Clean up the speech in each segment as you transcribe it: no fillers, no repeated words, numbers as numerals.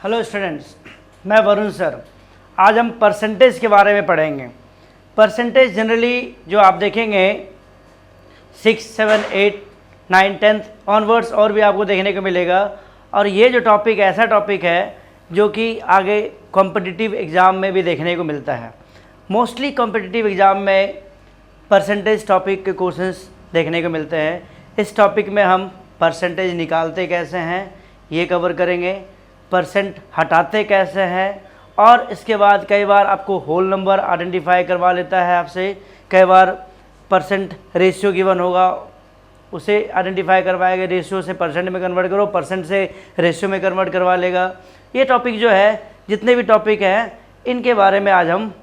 Hello students, मैं Varun sir. आज हम परसेंटेज के बारे में पढ़ेंगे। परसेंटेज जनरली जो आप देखेंगे 6, 7, 8, 9, 10 ऑनवर्ड्स और भी आपको देखने को मिलेगा। और ये जो टॉपिक ऐसा टॉपिक है जो कि आगे कॉम्पिटिटिव एग्ज़ाम में भी देखने को मिलता है। मोस्टली कॉम्पिटिटिव एग्ज़ाम में परसेंटेज टॉपिक के क्वेश्चंस देखने को मिलते हैं। इस टॉपिक में हम परसेंटेज निकालते कैसे हैं ये कवर करेंगे, परसेंट हटाते कैसे हैं, और इसके बाद कई बार आपको होल नंबर आइडेंटिफाई करवा लेता है आपसे। कई बार परसेंट रेशियो गिवन होगा, उसे आइडेंटिफाई करवाएगा, रेशियो से परसेंट में कन्वर्ट करो, परसेंट से रेशियो में कन्वर्ट करवा लेगा। ये टॉपिक जो है, जितने भी टॉपिक हैं इनके बारे में आज हम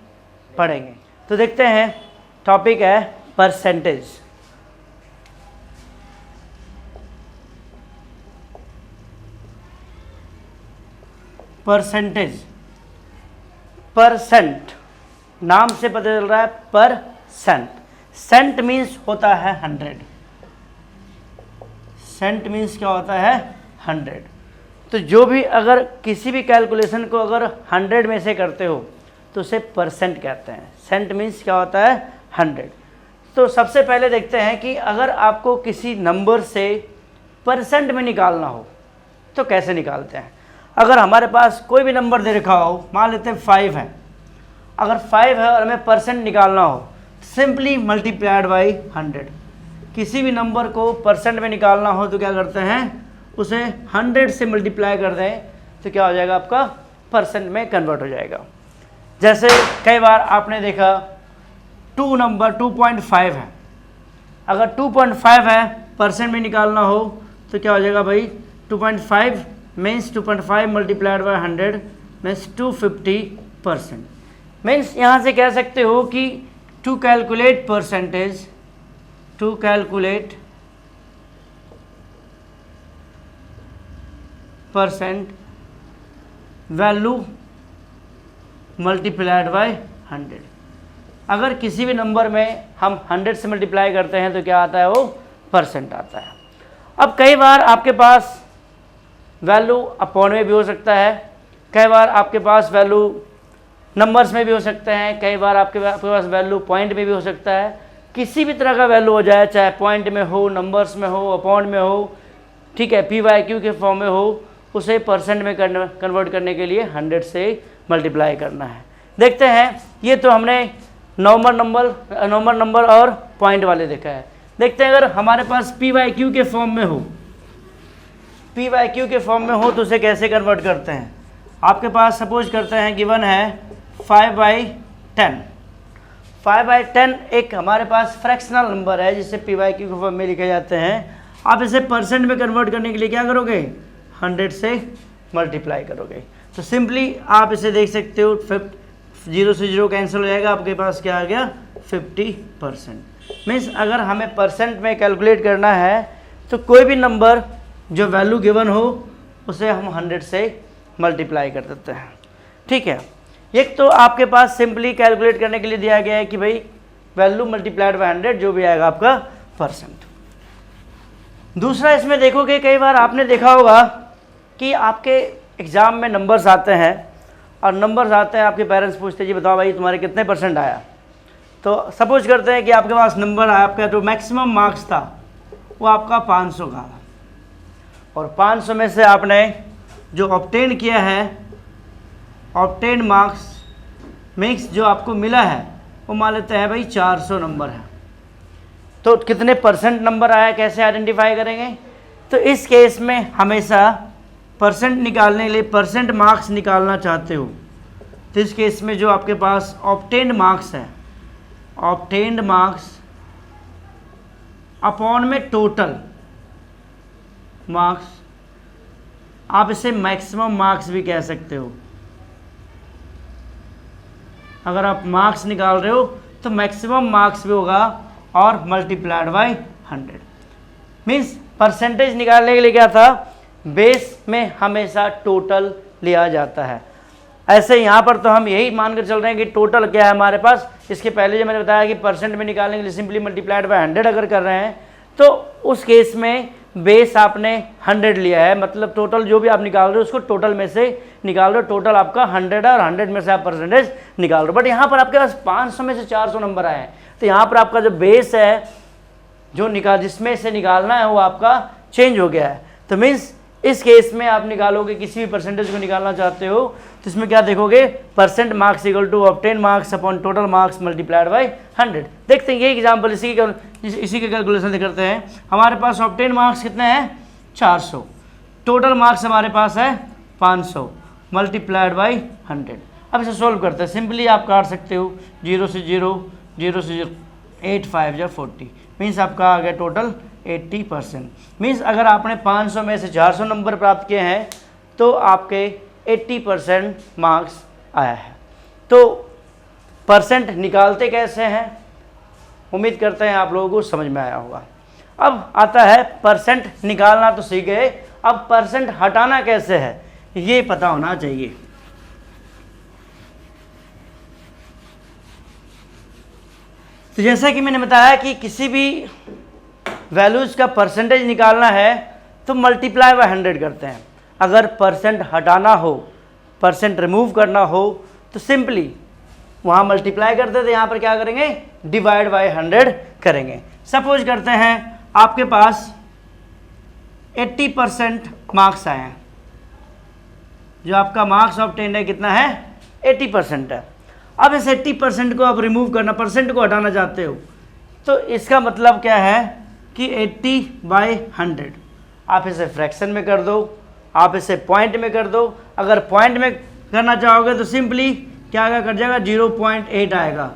पढ़ेंगे। तो देखते हैं, टॉपिक है परसेंटेज। परसेंटेज, परसेंट नाम से पता चल रहा है परसेंट। सेंट मीन्स होता है 100। सेंट मीन्स क्या होता है 100। तो जो भी अगर किसी भी कैलकुलेशन को अगर 100 में से करते हो तो उसे परसेंट कहते हैं। सेंट मीन्स क्या होता है 100। तो सबसे पहले देखते हैं कि अगर आपको किसी नंबर से परसेंट में निकालना हो तो कैसे निकालते हैं। अगर हमारे पास कोई भी नंबर दे रखा हो, मान लेते हैं 5 है। अगर 5 है और हमें परसेंट निकालना हो, सिंपली मल्टीप्लाइड बाई 100। किसी भी नंबर को परसेंट में निकालना हो तो क्या करते हैं, उसे 100 से मल्टीप्लाई कर दें तो क्या हो जाएगा, आपका परसेंट में कन्वर्ट हो जाएगा। जैसे कई बार आपने देखा 2 नंबर 2.5 है। अगर 2.5 है, परसेंट में निकालना हो तो क्या हो जाएगा भाई, 2.5 means 2.5 multiplied by 100 means 250%। Means यहाँ से कह सकते हो कि to calculate percentage, to calculate percent value multiplied by 100। अगर किसी भी नंबर में हम 100 से मल्टीप्लाई करते हैं तो क्या आता है, वो परसेंट आता है। अब कई बार आपके पास वैल्यू अपॉन में भी हो सकता है, कई बार आपके पास वैल्यू नंबर्स में भी हो सकते हैं, कई बार आपके पास वैल्यू पॉइंट में भी हो सकता है। किसी भी तरह का वैल्यू हो जाए, चाहे पॉइंट में हो, नंबर्स में हो, अपॉन में हो, ठीक है, PYQ के फॉर्म में हो, उसे परसेंट में कन्वर्ट करने के लिए 100 से मल्टीप्लाई करना है। देखते हैं, ये तो हमने नॉर्मल नंबर और पॉइंट वाले देखा है। देखते हैं अगर हमारे पास PYQ के फॉर्म में हो, PYQ के फॉर्म में हो तो उसे कैसे कन्वर्ट करते हैं। आपके पास सपोज करते हैं गिवन है 5/10। 5/10 एक हमारे पास फ्रैक्शनल नंबर है जिसे PYQ के फॉर्म में लिखे जाते हैं। आप इसे परसेंट में कन्वर्ट करने के लिए क्या करोगे, 100 से मल्टीप्लाई करोगे। तो सिंपली आप इसे देख सकते हो, 0 से 0 कैंसिल हो जाएगा, आपके पास क्या आ गया 50%। मीन्स अगर हमें परसेंट में कैलकुलेट करना है तो कोई भी नंबर जो वैल्यू गिवन हो उसे हम 100 से मल्टीप्लाई कर देते हैं। ठीक है, एक तो आपके पास सिंपली कैलकुलेट करने के लिए दिया गया है कि भाई वैल्यू मल्टीप्लाइड बाय 100 जो भी आएगा आपका परसेंट। दूसरा इसमें देखोगे, कई बार आपने देखा होगा कि आपके एग्ज़ाम में नंबर्स आते हैं और नंबर्स आते हैं, आपके पेरेंट्स पूछते हैं जी बताओ भाई तुम्हारे कितने परसेंट आया। तो सपोज करते हैं कि आपके पास नंबर आया, आपका जो मैक्सिमम मार्क्स था वो आपका 500 का, और 500 में से आपने जो ऑब्टेन किया है, ऑब्टेन मार्क्स मीन्स जो आपको मिला है वो मान लेते हैं भाई 400 नंबर है। तो कितने परसेंट नंबर आया, कैसे आइडेंटिफाई करेंगे। तो इस केस में हमेशा परसेंट निकालने के लिए परसेंट मार्क्स निकालना चाहते हो तो इस केस में जो आपके पास ऑब्टेन्ड मार्क्स है, ऑब्टेन्ड मार्क्स अपॉन में टोटल मार्क्स, आप इसे मैक्सिमम मार्क्स भी कह सकते हो। अगर आप मार्क्स निकाल रहे हो तो मैक्सिमम मार्क्स भी होगा और मल्टीप्लाइड बाय 100। मीन्स परसेंटेज निकालने के लिए क्या था, बेस में हमेशा टोटल लिया जाता है। ऐसे यहाँ पर तो हम यही मानकर चल रहे हैं कि टोटल क्या है हमारे पास। इसके पहले जो मैंने बताया कि परसेंट में निकालने के लिए सिंपली मल्टीप्लाइड बाय 100 अगर कर रहे हैं तो उस केस में बेस आपने 100 लिया है, मतलब टोटल जो भी आप निकाल रहे हो उसको टोटल में से निकाल रहे हो, टोटल आपका 100 है और 100 में से आप परसेंटेज निकाल रहे हो। बट यहाँ पर आपके पास 500 में से 400 नंबर आए हैं, तो यहाँ पर आपका जो बेस है जो जिसमें से निकालना है वो आपका चेंज हो गया है। तो मीन्स इस केस में आप निकालोगे, किसी भी परसेंटेज को निकालना चाहते हो तो इसमें क्या देखोगे, percent marks equal to obtain marks upon total marks multiplied by 100। देखते हैं ये एग्जांपल, इसी के कैलकुलेशन करते हैं। हमारे पास ऑब्टेन मार्क्स कितने हैं 400, टोटल मार्क्स हमारे पास है 500 मल्टीप्लाइड बाय 100। अब इसे सोल्व करते हैं, सिंपली आप काट सकते हो 0 से 0, 0 से 0, 8 5 या 40, मीन्स आपका आ गया टोटल 80%। मीन्स अगर आपने 500 में से 400 नंबर प्राप्त किए हैं तो आपके 80% मार्क्स आया है। तो परसेंट निकालते कैसे हैं, उम्मीद करते हैं आप लोगों को समझ में आया होगा। अब आता है परसेंट निकालना तो सीख गए, अब परसेंट हटाना कैसे है ये पता होना चाहिए। तो जैसा कि मैंने बताया कि किसी भी वैल्यूज़ का परसेंटेज निकालना है तो मल्टीप्लाई बाय 100 करते हैं। अगर परसेंट हटाना हो, परसेंट रिमूव करना हो तो सिंपली वहाँ मल्टीप्लाई करते थे, यहाँ पर क्या करेंगे डिवाइड बाय 100 करेंगे। सपोज करते हैं आपके पास 80% मार्क्स आए हैं, जो आपका मार्क्स ऑब्टेन है कितना है 80% है। अब इस 80% को आप रिमूव करना, परसेंट को हटाना चाहते हो, तो इसका मतलब क्या है कि 80/100 आप इसे फ्रैक्शन में कर दो, आप इसे पॉइंट में कर दो। अगर पॉइंट में करना चाहोगे तो सिंपली क्या आएगा, कट जाएगा 0.8 आएगा,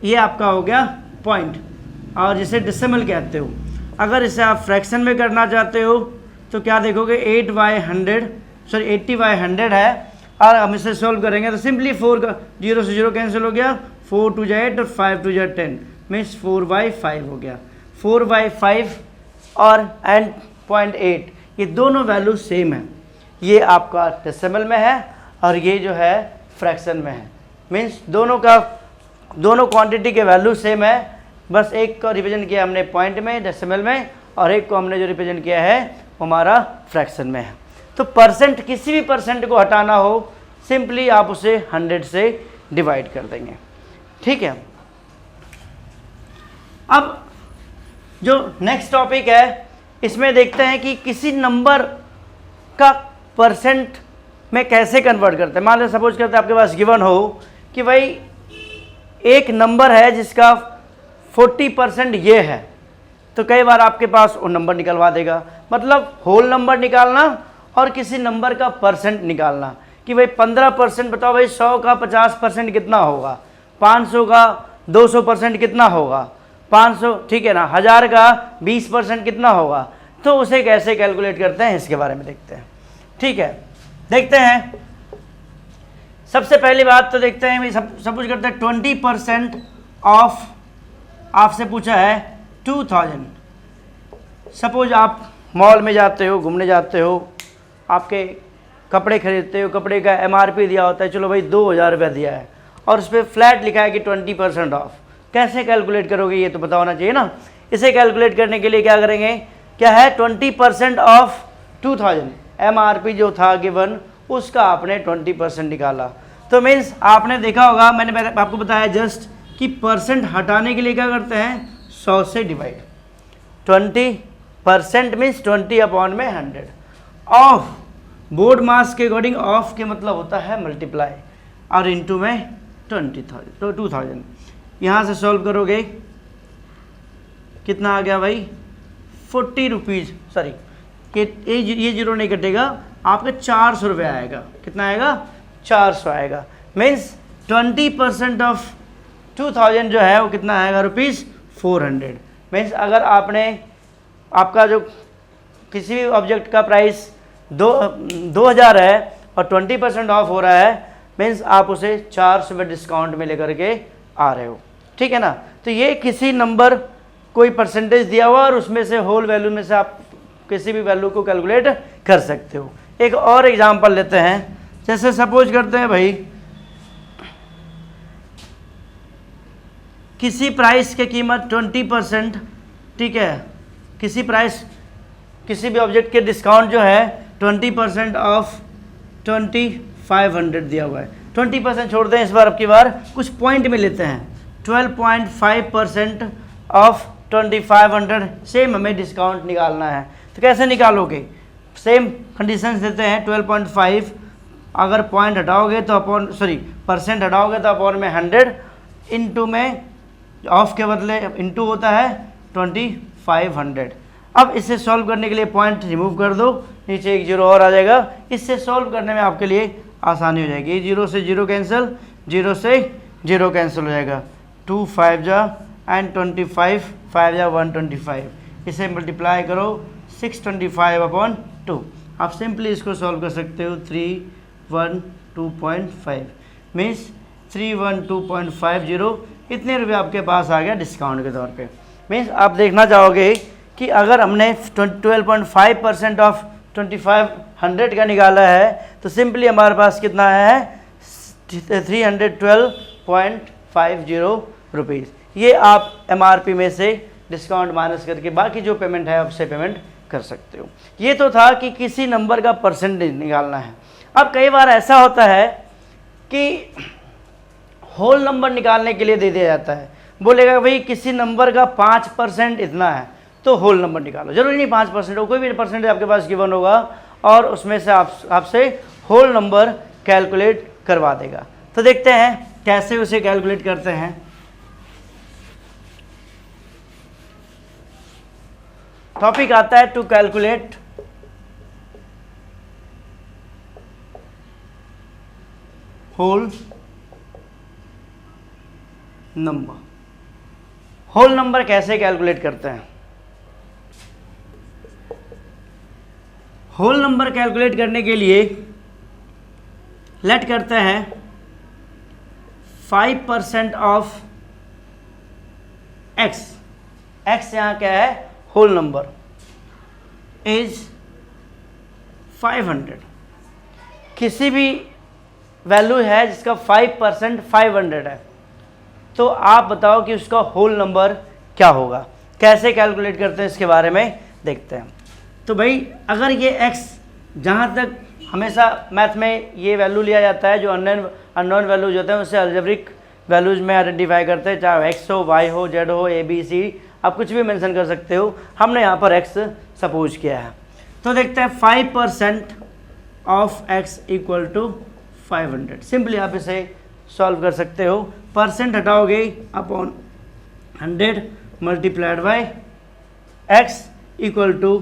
ये आपका हो गया पॉइंट, और जिसे डेसिमल कहते हो। अगर इसे आप फ्रैक्शन में करना चाहते हो तो क्या देखोगे 80/100 है, और हम इसे सोल्व करेंगे तो सिंपली 4 का 0 से 0 कैंसिल हो गया, 4 2 जा 8 और 5 2 जा 10, मीन्स 4/5 हो गया। 4/5 और एंड 0.8 ये दोनों वैल्यू सेम है, ये आपका डेसिमल में है और ये जो है फ्रैक्शन में है। मीन्स दोनों क्वांटिटी के वैल्यू सेम है, बस एक को रिप्रेजेंट किया हमने पॉइंट में डेसिमल में, और एक को हमने जो रिप्रेजेंट किया है हमारा फ्रैक्शन में है। तो परसेंट, किसी भी परसेंट को हटाना हो सिंपली आप उसे 100 से डिवाइड कर देंगे, ठीक है। अब जो नेक्स्ट टॉपिक है इसमें देखते हैं कि किसी नंबर का परसेंट में कैसे कन्वर्ट करते हैं। मान लो सपोज करते हैं आपके पास गिवन हो कि भाई एक नंबर है जिसका 40% ये है, तो कई बार आपके पास वो नंबर निकलवा देगा। मतलब होल नंबर निकालना और किसी नंबर का परसेंट निकालना कि भाई 15% बताओ भाई 100 का 50% कितना होगा, 500 का 200% कितना होगा, 500 ठीक है ना, 1000 का 20% कितना होगा। तो उसे कैसे कैलकुलेट करते हैं इसके बारे में देखते हैं, ठीक है। देखते हैं, सबसे पहली बात तो देखते हैं, सब कुछ करते हैं 20% ऑफ, आपसे पूछा है 2000। सपोज आप मॉल में जाते हो, घूमने जाते हो, आपके कपड़े खरीदते हो, कपड़े का MRP दिया होता है, चलो भाई 2000 रुपया दिया है, और उस पर फ्लैट लिखा है कि 20% ऑफ। कैसे कैलकुलेट करोगे ये तो पता होना चाहिए ना। इसे कैलकुलेट करने के लिए क्या करेंगे, क्या है 20% ऑफ 2000, MRP जो था गिवन उसका आपने 20% निकाला। तो मीन्स आपने देखा होगा, मैंने आपको बताया जस्ट कि परसेंट हटाने के लिए क्या करते हैं 100 से डिवाइड। 20% मीन्स 20/100। ऑफ बोर्ड मास के अकॉर्डिंग ऑफ के मतलब होता है मल्टीप्लाई, और इनटू में 2000। यहाँ से सॉल्व करोगे कितना आ गया भाई 40 रुपीज़, सॉरी ये जीरो नहीं कटेगा, आपके 400 रुपये आएगा। कितना आएगा 400 आएगा। मीन्स 20% ऑफ 2000 जो है वो कितना आएगा ₹400। मीन्स अगर आपका जो किसी भी ऑब्जेक्ट का प्राइस 2000 है और 20% ऑफ हो रहा है, मीन्स आप उसे 400 रुपये डिस्काउंट में लेकर के आ रहे हो, ठीक है ना। तो ये किसी नंबर कोई परसेंटेज दिया हुआ और उसमें से होल वैल्यू में से आप किसी भी वैल्यू को कैलकुलेट कर सकते हो। एक और एग्जांपल लेते हैं, जैसे सपोज करते हैं भाई किसी प्राइस की कीमत 20%, ठीक है, किसी प्राइस किसी भी ऑब्जेक्ट के डिस्काउंट जो है 20% ऑफ 2500 दिया हुआ है। 20% छोड़ दें, इस बार आपकी बार कुछ पॉइंट में लेते हैं। 12.5% ऑफ 2500 सेम हमें डिस्काउंट निकालना है। तो कैसे निकालोगे? सेम कंडीशंस देते हैं। 12.5 अगर पॉइंट हटाओगे तो अपॉन परसेंट हटाओगे तो अपॉन में 100 इंटू में ऑफ के बदले इंटू होता है 2500। अब इसे सॉल्व करने के लिए पॉइंट रिमूव कर दो, नीचे एक जीरो और आ जाएगा। इससे सॉल्व करने में आपके लिए आसानी हो जाएगी। जीरो से जीरो कैंसिल, जीरो से जीरो कैंसिल हो जाएगा। 2 5 जा एंड 25 5 जा 125। इसे मल्टीप्लाई करो 625/2। आप सिंपली इसको सॉल्व कर सकते हो। 312.5 मीन्स 312.50 इतने रुपये आपके पास आ गया डिस्काउंट के तौर पे। मीन्स आप देखना चाहोगे कि अगर हमने 12.5% ऑफ 2500 का निकाला है तो सिंपली हमारे पास कितना है 312.50 रुपीज़। ये आप MRP में से डिस्काउंट माइनस करके बाकी जो पेमेंट है आपसे पेमेंट कर सकते हो। ये तो था कि किसी नंबर का परसेंटेज निकालना है। अब कई बार ऐसा होता है कि होल नंबर निकालने के लिए दे दिया जाता है, बोलेगा भाई किसी नंबर का 5% इतना है तो होल नंबर निकालो। जरूरी नहीं 5% हो, कोई भी परसेंटेज आपके पास गिवन होगा और उसमें से आपसे होल नंबर कैलकुलेट करवा देगा। तो देखते हैं कैसे उसे कैलकुलेट करते हैं। टॉपिक आता है to calculate whole number. Whole number कैसे कैलकुलेट करते हैं? होल नंबर कैलकुलेट करने के लिए लेट करते हैं 5% ऑफ x। x यहाँ क्या है? Whole number is 500। किसी भी वैल्यू है जिसका 5% 500 है, तो आप बताओ कि उसका होल नंबर क्या होगा। कैसे कैलकुलेट करते हैं इसके बारे में देखते हैं। तो भाई अगर ये x, जहाँ तक हमेशा मैथ में ये वैल्यू लिया जाता है जो अननोन वैल्यूज होते हैं, उससे अलजेब्रिक वैल्यूज में आइडेंटिफाई करते हैं, चाहे x हो, y हो, z हो, a b c, आप कुछ भी मेंशन कर सकते हो। हमने यहाँ पर x सपोज किया है। तो देखते हैं 5% of x equal to 500। Simply आप इसे सॉल्व कर सकते हो। परसेंट हटाओगे upon 100 multiplied by x equal to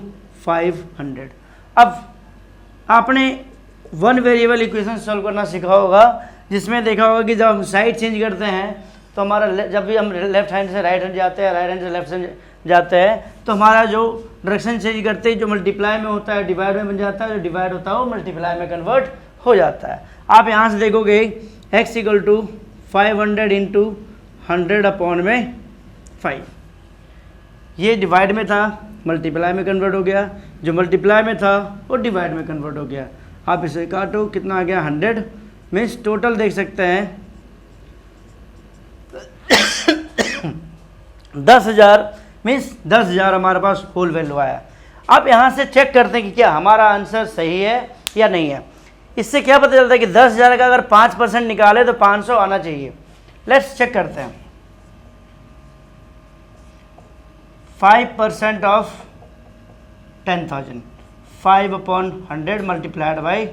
500। अब आपने वन वेरिएबल इक्वेशन सॉल्व करना सीखा होगा, जिसमें देखा होगा कि जब हम साइड चेंज करते हैं तो हमारा जब भी हम लेफ्ट हैंड से राइट हैंड जाते हैं, राइट हैंड से लेफ्ट हैंड जाते हैं, तो हमारा जो डायरेक्शन चेंज करते हैं, जो मल्टीप्लाई में होता है डिवाइड में बन जाता है, जो डिवाइड होता है वो मल्टीप्लाई में कन्वर्ट हो जाता है। आप यहाँ से देखोगे x equal to 500 into 100 upon में 5। ये डिवाइड में था, मल्टीप्लाई में कन्वर्ट हो गया, जो मल्टीप्लाई में था वो डिवाइड में कन्वर्ट हो गया। आप इसे काटो, कितना आ गया 100। मीन्स टोटल देख सकते हैं 10,000। मीन्स 10,000 हमारे पास होल वैल्यू आया। अब यहाँ से चेक करते हैं कि क्या हमारा आंसर सही है या नहीं है। इससे क्या पता चलता है कि 10,000 का अगर 5% निकाले तो 500 आना चाहिए। लेट्स चेक करते हैं। 5% ऑफ 10,000, 5/100 मल्टीप्लाइड बाई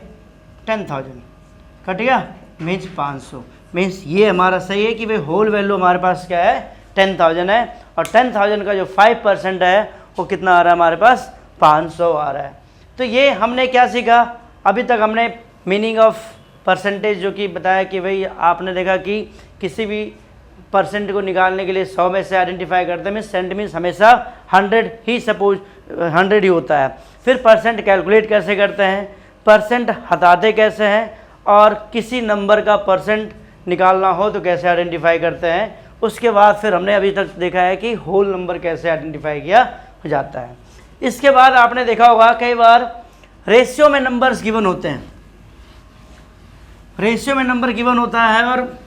10,000 कट गया, मीन्स 500। मीन्स ये हमारा सही है कि भाई होल वैल्यू हमारे पास क्या है 10,000 है, और 10,000 का जो 5% है वो कितना आ रहा है हमारे पास 500 आ रहा है। तो ये हमने क्या सीखा? अभी तक हमने मीनिंग ऑफ परसेंटेज जो कि बताया कि भाई आपने देखा कि किसी भी परसेंट को निकालने के लिए 100 में से आइडेंटिफाई करते हैं। सेंट मीन्स हमेशा 100 ही सपोज 100 ही होता है। फिर परसेंट कैलकुलेट कैसे करते हैं, परसेंट हटाते कैसे हैं, और किसी नंबर का परसेंट निकालना हो तो कैसे आइडेंटिफाई करते हैं। उसके बाद फिर हमने अभी तक देखा है कि होल नंबर कैसे आइडेंटिफाई किया हो जाता है। इसके बाद आपने देखा होगा कई बार रेशियो में नंबर्स गिवन होते हैं। रेशियो में नंबर गिवन होता है और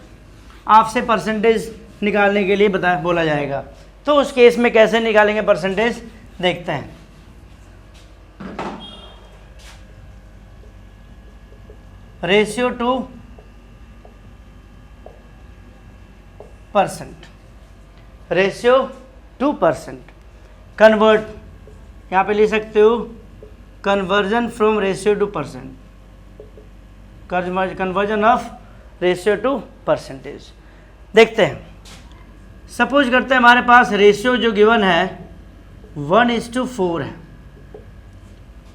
आपसे परसेंटेज निकालने के लिए बोला जाएगा। तो उस केस में कैसे निकालेंगे परसेंटेज देखते हैं। Ratio two percent, ratio two percent, convert, यहाँ पे लिख सकते हो conversion from ratio two percent, conversion of ratio two percentage. देखते हैं, सपोज करते हैं हमारे पास रेशियो जो गिवन है 1:4 है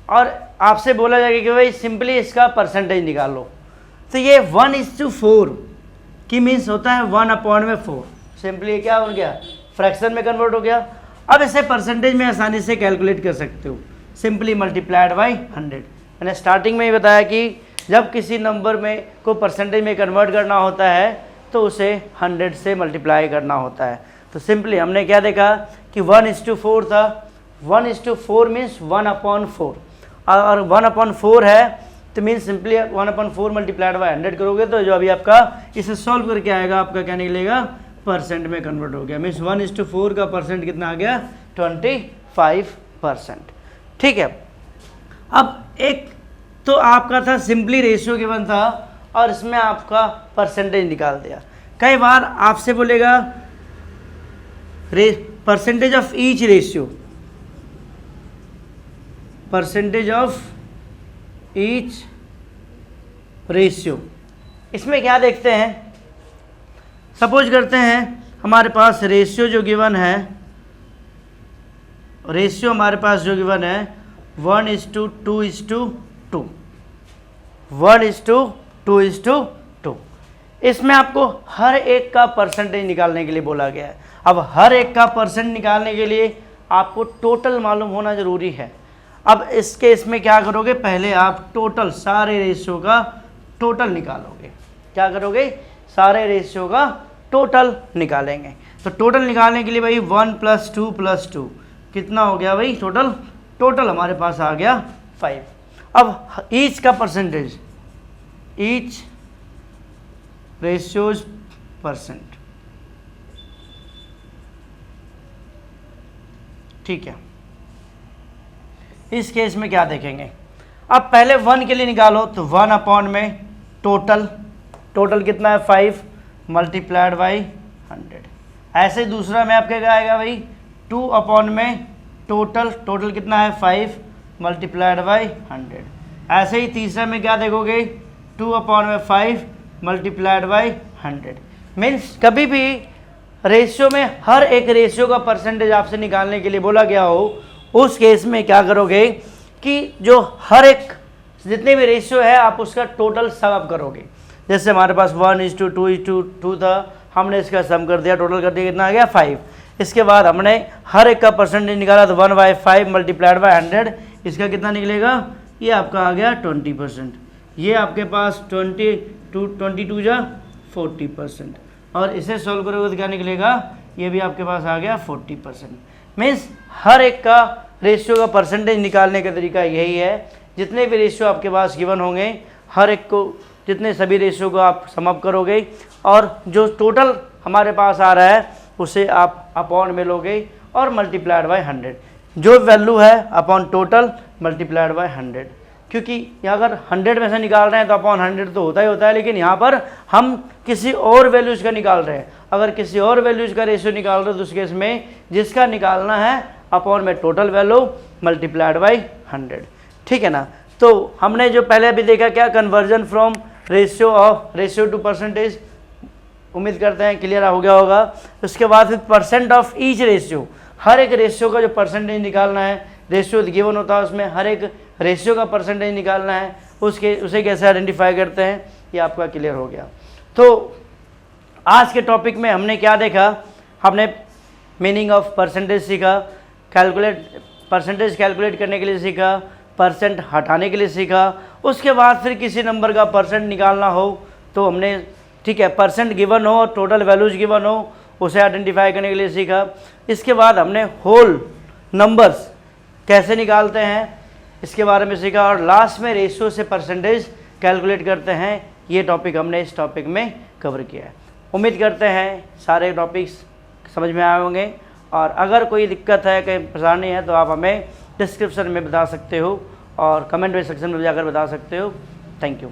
और आपसे बोला जाएगा कि भाई सिंपली इसका परसेंटेज निकालो, तो ये 1:4 की मीन्स होता है 1/4, सिंपली क्या हो गया, फ्रैक्शन में कन्वर्ट हो गया। अब इसे परसेंटेज में आसानी से कैलकुलेट कर सकते हो, सिंपली मल्टीप्लाइड बाई 100। मैंने स्टार्टिंग में ही बताया कि जब किसी नंबर में को परसेंटेज में कन्वर्ट करना होता है तो उसे 100 से मल्टीप्लाई करना होता है। तो सिंपली हमने क्या देखा कि 1:4 था, 1:4 मीन्स 1/4 और 1/4 है तो मीन्स सिंपली 1/4 मल्टीप्लाइड बाई 100 करोगे तो जो अभी आपका इसे सॉल्व करके आएगा आपका क्या निकलेगा, परसेंट में कन्वर्ट हो गया। मीन्स 1:4 का परसेंट कितना आ गया, 25%। ठीक है, अब एक तो आपका था सिंपली रेशियो गिवन था और इसमें आपका परसेंटेज निकाल दिया। कई बार आपसे बोलेगा percentage of each ratio, percentage of each ratio, इसमें क्या देखते हैं, सपोज करते हैं हमारे पास रेशियो जो गिवन है, रेशियो हमारे पास जो गिवन है 1:2:2, 1:2:2। इसमें आपको हर एक का परसेंटेज निकालने के लिए बोला गया है। अब हर एक का परसेंट निकालने के लिए आपको टोटल मालूम होना ज़रूरी है। अब इसके इसमें क्या करोगे, पहले आप टोटल सारे रेशियो का टोटल निकालोगे। क्या करोगे, सारे रेशियो का टोटल निकालेंगे। तो टोटल निकालने के लिए भाई 1 + 2 + 2 कितना हो गया भाई, टोटल हमारे पास आ गया 5। अब ईच का परसेंटेज, ईच रेशियोज परसेंट, ठीक है। इस केस में क्या देखेंगे, अब पहले 1 के लिए निकालो तो 1 में टोटल कितना है 5 मल्टीप्लाइड बाई 100। ऐसे दूसरा में आपके क्या आएगा भाई 2 में टोटल कितना है 5 मल्टीप्लाइड बाई 100। ऐसे ही तीसरा में क्या देखोगे 2 में 5 मल्टीप्लाइड बाई 100। मीन्स कभी भी रेशियो में हर एक रेशियो का परसेंटेज आपसे निकालने के लिए बोला गया हो, उस केस में क्या करोगे कि जो हर एक जितने भी रेशियो है आप उसका टोटल सम अप करोगे। जैसे हमारे पास 1:2:2 था, हमने इसका सम कर दिया, टोटल कर दिया, कितना आ गया 5। इसके बाद हमने हर एक का परसेंटेज निकाला तो 1/5 मल्टीप्लाइड बाई 100, इसका कितना निकलेगा, ये आपका आ गया 20%। ये आपके पास 22 जा 40% और इसे सॉल्व करोगे तो क्या निकलेगा, ये भी आपके पास आ गया 40%। मीन्स हर एक का रेशियो का परसेंटेज निकालने का तरीका यही है। जितने भी रेशियो आपके पास गिवन होंगे हर एक को, जितने सभी रेशियो को आप सम अप करोगे और जो टोटल हमारे पास आ रहा है उसे आप अपॉन में लोगे और मल्टीप्लाइड बाय 100। जो वैल्यू है अपॉन टोटल मल्टीप्लाइड बाय 100, क्योंकि यहाँ अगर 100 में से निकाल रहे हैं तो अपॉन 100 तो होता ही होता है, लेकिन यहाँ पर हम किसी और वैल्यूज़ का निकाल रहे हैं। अगर किसी और वैल्यूज़ का रेशियो निकाल रहे हो तो उस केस में जिसका निकालना है अपॉन में टोटल वैल्यू मल्टीप्लाइड बाई 100, ठीक है ना। तो हमने जो पहले अभी देखा क्या, conversion from ratio two percentage, उम्मीद करते हैं क्लियर हो गया होगा। उसके बाद फिर परसेंट ऑफ ईच रेशियो, हर एक रेशियो का जो परसेंटेज निकालना है, रेशियो गिवन होता है उसमें हर एक रेशियो का परसेंटेज निकालना है, उसे कैसे आइडेंटिफाई करते हैं, ये आपका क्लियर हो गया। तो आज के टॉपिक में हमने क्या देखा, हमने मीनिंग ऑफ परसेंटेज सीखा, परसेंटेज कैलकुलेट करने के लिए सीखा, परसेंट हटाने के लिए सीखा। उसके बाद फिर किसी नंबर का परसेंट निकालना हो तो हमने, ठीक है, परसेंट गिवन हो और टोटल वैल्यूज गिवन हो उसे आइडेंटिफाई करने के लिए सीखा। इसके बाद हमने होल नंबर्स कैसे निकालते हैं इसके बारे में सीखा और लास्ट में रेशियो से परसेंटेज कैलकुलेट करते हैं। ये टॉपिक हमने इस टॉपिक में कवर किया है। उम्मीद करते हैं सारे टॉपिक्स समझ में आए होंगे और अगर कोई दिक्कत है, कहीं परेशानी है तो आप हमें डिस्क्रिप्शन में बता सकते हो और कमेंट सेक्शन में जाकर बता सकते हो। Thank you.